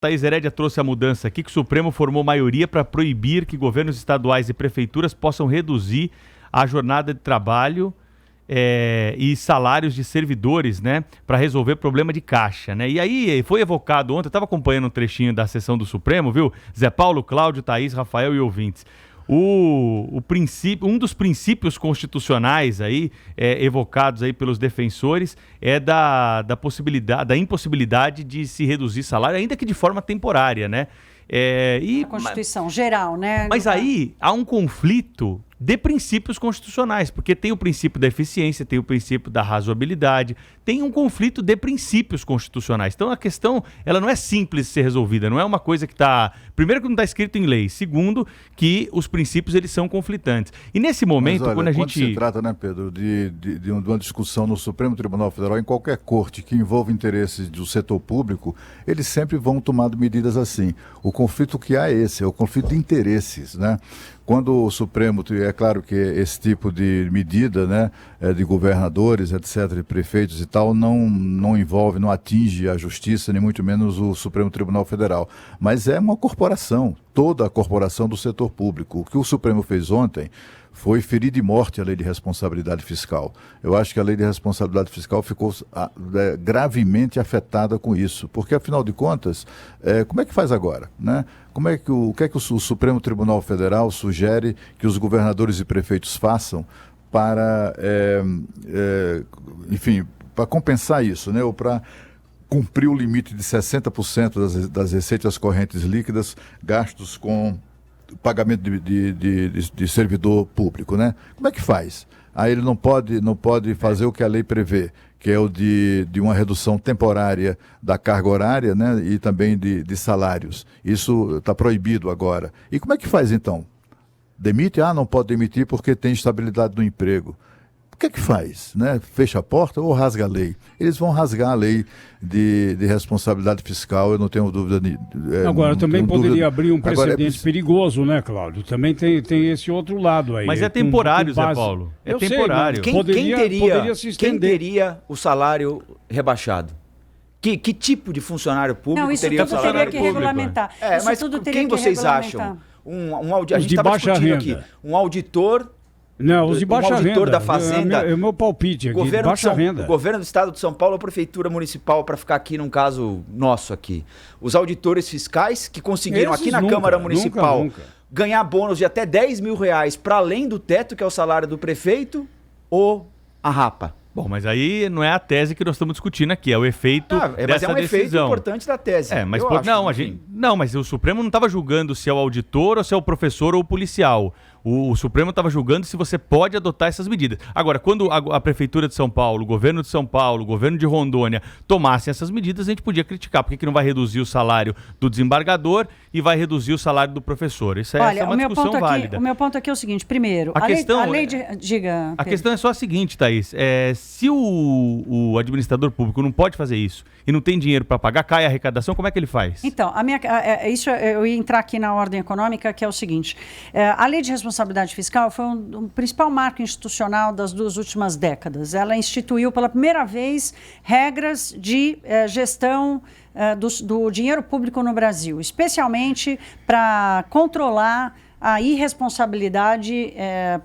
Thaís Herédia trouxe a mudança aqui, que o Supremo formou maioria para proibir que governos estaduais e prefeituras possam reduzir a jornada de trabalho e salários de servidores, né, para resolver problema de caixa, né? E aí foi evocado ontem, eu estava acompanhando um trechinho da sessão do Supremo, viu? Zé Paulo, Cláudio, Thaís, Rafael e ouvintes. Um dos princípios constitucionais aí, evocados aí pelos defensores é da impossibilidade de se reduzir salário, ainda que de forma temporária, né? A Constituição geral, né? Mas aí há um conflito de princípios constitucionais, porque tem o princípio da eficiência, tem o princípio da razoabilidade, tem um conflito de princípios constitucionais. Então a questão, ela não é simples de ser resolvida, não é uma coisa que está... Primeiro que não está escrito em lei, segundo que os princípios eles são conflitantes. E nesse momento, olha, quando a gente... se trata, né, Pedro, de uma discussão no Supremo Tribunal Federal, em qualquer corte que envolva interesses do setor público, eles sempre vão tomando medidas assim. O conflito que há é esse, é o conflito de interesses, né? Quando o Supremo, é claro que esse tipo de medida, né, de governadores, etc., de prefeitos e tal, não envolve, não atinge a justiça, nem muito menos o Supremo Tribunal Federal. Mas é uma corporação, toda a corporação do setor público. O que o Supremo fez ontem foi ferir de morte a lei de responsabilidade fiscal. Eu acho que a lei de responsabilidade fiscal ficou gravemente afetada com isso, porque, afinal de contas, como é que faz agora, né? O que é que o Supremo Tribunal Federal sugere que os governadores e prefeitos façam para, enfim, para compensar isso, né? Ou para cumprir o limite de 60% das receitas correntes líquidas gastos com pagamento de servidor público, né? Como é que faz? Aí ele não pode fazer o que a lei prevê, que é o de uma redução temporária da carga horária, né? E também de salários. Isso está proibido agora. E como é que faz então? Demite? Não pode demitir porque tem estabilidade no emprego. O que é que faz? Né? Fecha a porta ou rasga a lei? Eles vão rasgar a lei de responsabilidade fiscal, eu não tenho dúvida. Agora, também poderia abrir um precedente perigoso, né, Cláudio? Também tem esse outro lado aí. Mas é temporário, Zé Paulo. É temporário. Poderia se estender. Quem teria o salário rebaixado? Que tipo de funcionário público teria o salário público? Regulamentar. Mas quem vocês acham? A gente estava discutindo aqui. Um auditor... Não, os de baixa renda. Auditor da Fazenda. É o meu palpite aqui, de baixa renda. O governo do Estado de São Paulo, a Prefeitura Municipal, para ficar aqui num caso nosso aqui. Os auditores fiscais que conseguiram aqui na Câmara Municipal ganhar bônus de até R$10 mil para além do teto, que é o salário do prefeito, ou a rapa? Bom, mas aí não é a tese que nós estamos discutindo aqui, é o efeito dessa decisão. Mas é um efeito importante da tese. Mas o Supremo não estava julgando se é o auditor ou se é o professor ou o policial. O Supremo estava julgando se você pode adotar essas medidas. Agora, quando a Prefeitura de São Paulo, o Governo de São Paulo, o Governo de Rondônia tomassem essas medidas, a gente podia criticar. Por que não vai reduzir o salário do desembargador e vai reduzir o salário do professor? Essa é uma discussão válida. O meu ponto aqui é o seguinte, primeiro, a questão é só a seguinte, Thaís, se o administrador público não pode fazer isso e não tem dinheiro para pagar, cai a arrecadação, como é que ele faz? Então, eu ia entrar aqui na ordem econômica, que é o seguinte, a lei de responsabilidade fiscal foi um principal marco institucional das 2 últimas décadas. Ela instituiu pela primeira vez regras de gestão do dinheiro público no Brasil, especialmente para controlar a irresponsabilidade,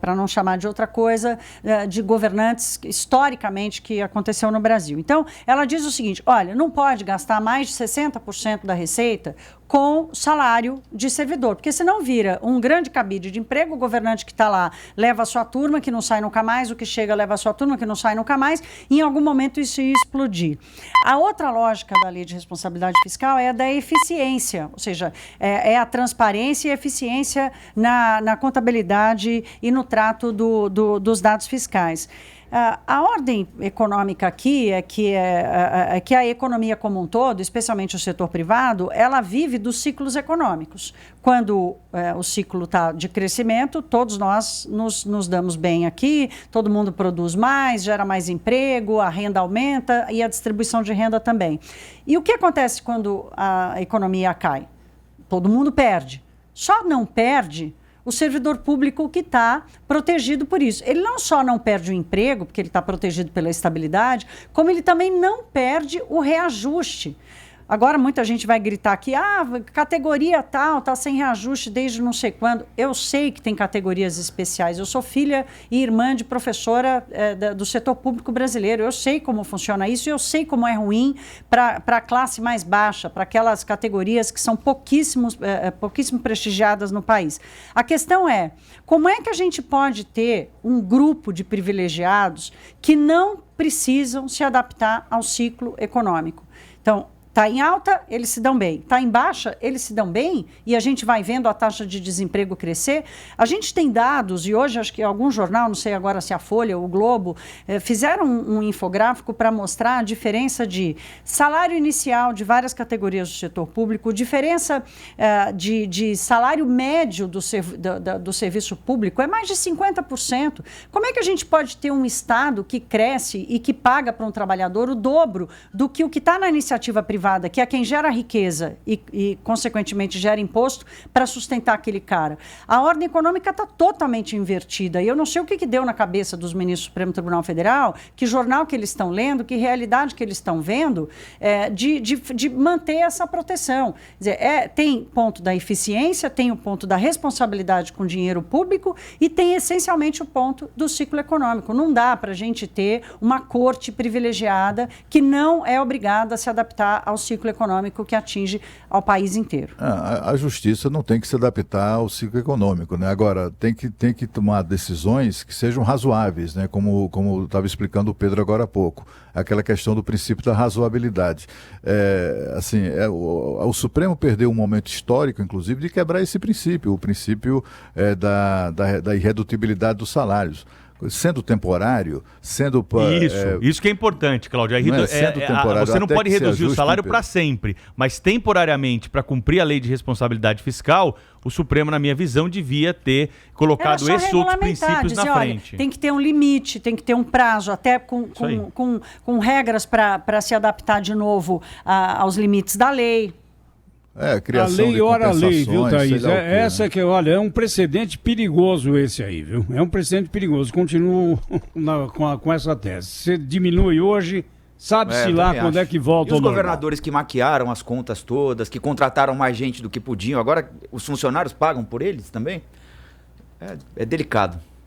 para não chamar de outra coisa, de governantes historicamente que aconteceu no Brasil. Então, ela diz o seguinte, olha, não pode gastar mais de 60% da receita com salário de servidor, porque senão vira um grande cabide de emprego, o governante que está lá leva a sua turma, que não sai nunca mais, o que chega leva a sua turma, que não sai nunca mais, e em algum momento isso ia explodir. A outra lógica da lei de responsabilidade fiscal é a da eficiência, ou seja, é a transparência e a eficiência na contabilidade e no trato dos dados fiscais. A ordem econômica aqui é que a economia como um todo, especialmente o setor privado, ela vive dos ciclos econômicos. Quando o ciclo está de crescimento, todos nós nos damos bem aqui, todo mundo produz mais, gera mais emprego, a renda aumenta e a distribuição de renda também. E o que acontece quando a economia cai? Todo mundo perde. Só não perde o servidor público que está protegido por isso. Ele não só não perde o emprego, porque ele está protegido pela estabilidade, como ele também não perde o reajuste. Agora muita gente vai gritar aqui, categoria tal, tá sem reajuste desde não sei quando. Eu sei que tem categorias especiais. Eu sou filha e irmã de professora do setor público brasileiro. Eu sei como funciona isso e eu sei como é ruim para a classe mais baixa, para aquelas categorias que são pouquíssimo prestigiadas no país. A questão é, como é que a gente pode ter um grupo de privilegiados que não precisam se adaptar ao ciclo econômico? Então, está em alta, eles se dão bem. Está em baixa, eles se dão bem. E a gente vai vendo a taxa de desemprego crescer. A gente tem dados, e hoje acho que algum jornal, não sei agora se a Folha ou o Globo, fizeram um infográfico para mostrar a diferença de salário inicial de várias categorias do setor público, diferença de salário médio do serviço público é mais de 50%. Como é que a gente pode ter um Estado que cresce e que paga para um trabalhador o dobro do que o que está na iniciativa privada, que é quem gera riqueza e consequentemente, gera imposto para sustentar aquele cara? A ordem econômica está totalmente invertida. E eu não sei o que deu na cabeça dos ministros do Supremo Tribunal Federal, que jornal que eles estão lendo, que realidade que eles estão vendo, de manter essa proteção. Quer dizer, tem ponto da eficiência, tem o ponto da responsabilidade com o dinheiro público e tem essencialmente o ponto do ciclo econômico. Não dá para a gente ter uma corte privilegiada que não é obrigada a se adaptar ao ciclo econômico que atinge ao país inteiro. A justiça não tem que se adaptar ao ciclo econômico, né? Agora, tem que tomar decisões que sejam razoáveis, né? Como estava explicando o Pedro agora há pouco. Aquela questão do princípio da razoabilidade. O Supremo perdeu um momento histórico, inclusive, de quebrar esse princípio, o princípio da irredutibilidade dos salários. Sendo temporário, sendo... Isso que é importante, Cláudio. Você não pode reduzir o salário para sempre, mas temporariamente, para cumprir a lei de responsabilidade fiscal, o Supremo, na minha visão, devia ter colocado esses outros princípios na frente. Tem que ter um limite, tem que ter um prazo, até com regras para se adaptar de novo aos limites da lei. Criação a lei, ora a lei, viu, Thaís? Essa que, olha, é um precedente perigoso esse aí, viu? É um precedente perigoso. Continuo com essa tese. Você diminui hoje, sabe-se lá quando é que volta ao normal. E os governadores que maquiaram as contas todas, que contrataram mais gente do que podiam, agora os funcionários pagam por eles também? É delicado.